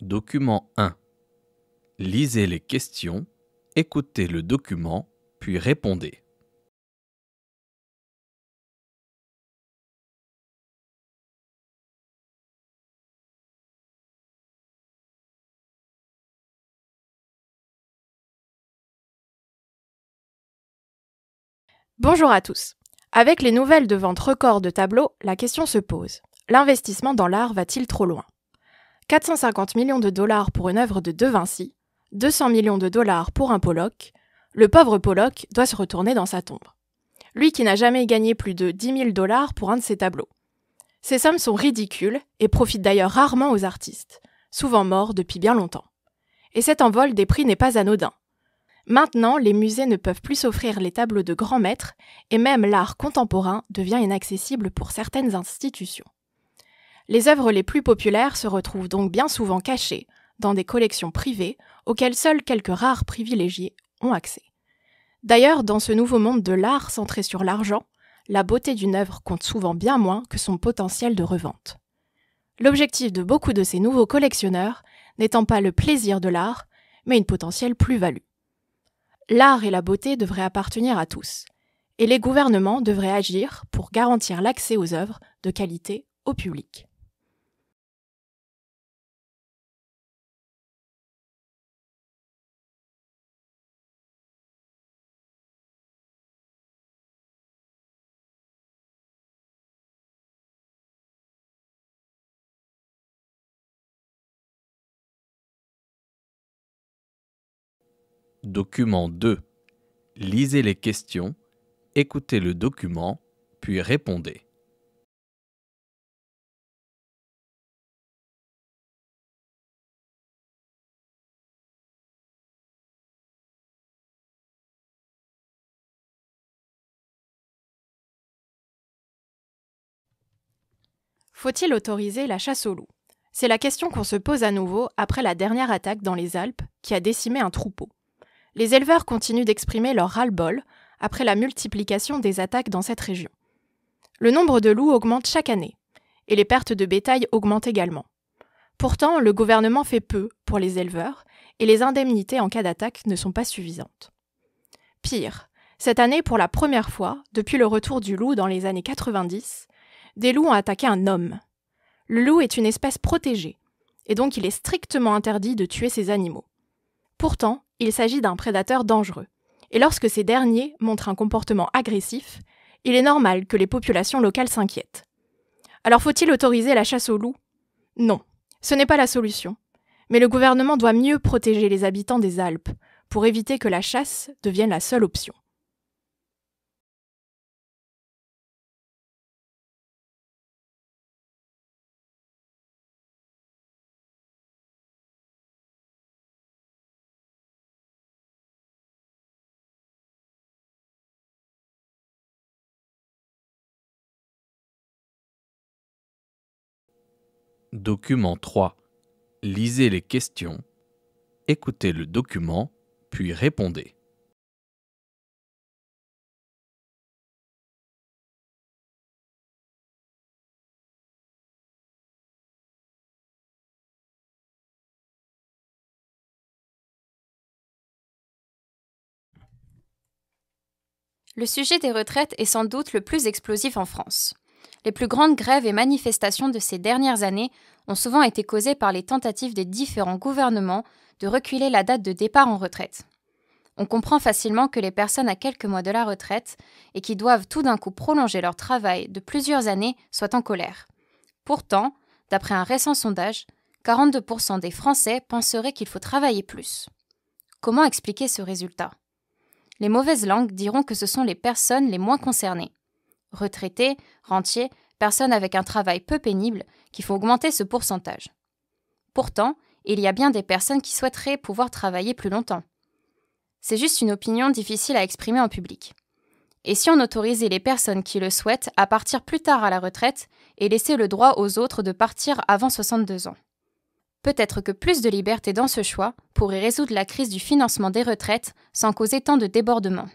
Document 1. Lisez les questions, écoutez le document, puis répondez. Bonjour à tous. Avec les nouvelles de vente record de tableaux, la question se pose. L'investissement dans l'art va-t-il trop loin ? 450 millions de dollars pour une œuvre de De Vinci, 200 millions de dollars pour un Pollock. Le pauvre Pollock doit se retourner dans sa tombe. Lui qui n'a jamais gagné plus de 10 000 dollars pour un de ses tableaux. Ces sommes sont ridicules et profitent d'ailleurs rarement aux artistes, souvent morts depuis bien longtemps. Et cet envol des prix n'est pas anodin. Maintenant, les musées ne peuvent plus s'offrir les tableaux de grands maîtres et même l'art contemporain devient inaccessible pour certaines institutions. Les œuvres les plus populaires se retrouvent donc bien souvent cachées dans des collections privées auxquelles seuls quelques rares privilégiés ont accès. D'ailleurs, dans ce nouveau monde de l'art centré sur l'argent, la beauté d'une œuvre compte souvent bien moins que son potentiel de revente. L'objectif de beaucoup de ces nouveaux collectionneurs n'étant pas le plaisir de l'art, mais une potentielle plus-value. L'art et la beauté devraient appartenir à tous, et les gouvernements devraient agir pour garantir l'accès aux œuvres de qualité au public. Document 2. Lisez les questions, écoutez le document, puis répondez. Faut-il autoriser la chasse aux loups ? C'est la question qu'on se pose à nouveau après la dernière attaque dans les Alpes qui a décimé un troupeau. Les éleveurs continuent d'exprimer leur ras-le-bol après la multiplication des attaques dans cette région. Le nombre de loups augmente chaque année, et les pertes de bétail augmentent également. Pourtant, le gouvernement fait peu pour les éleveurs, et les indemnités en cas d'attaque ne sont pas suffisantes. Pire, cette année, pour la première fois, depuis le retour du loup dans les années 90, des loups ont attaqué un homme. Le loup est une espèce protégée, et donc il est strictement interdit de tuer ces animaux. Pourtant, il s'agit d'un prédateur dangereux, et lorsque ces derniers montrent un comportement agressif, il est normal que les populations locales s'inquiètent. Alors faut-il autoriser la chasse aux loups ? Non, ce n'est pas la solution. Mais le gouvernement doit mieux protéger les habitants des Alpes pour éviter que la chasse devienne la seule option. Document 3. Lisez les questions, écoutez le document, puis répondez. Le sujet des retraites est sans doute le plus explosif en France. Les plus grandes grèves et manifestations de ces dernières années ont souvent été causées par les tentatives des différents gouvernements de reculer la date de départ en retraite. On comprend facilement que les personnes à quelques mois de la retraite et qui doivent tout d'un coup prolonger leur travail de plusieurs années soient en colère. Pourtant, d'après un récent sondage, 42% des Français penseraient qu'il faut travailler plus. Comment expliquer ce résultat ? Les mauvaises langues diront que ce sont les personnes les moins concernées. Retraités, rentiers, personnes avec un travail peu pénible qui font augmenter ce pourcentage. Pourtant, il y a bien des personnes qui souhaiteraient pouvoir travailler plus longtemps. C'est juste une opinion difficile à exprimer en public. Et si on autorisait les personnes qui le souhaitent à partir plus tard à la retraite et laisser le droit aux autres de partir avant 62 ans ? Peut-être que plus de liberté dans ce choix pourrait résoudre la crise du financement des retraites sans causer tant de débordements.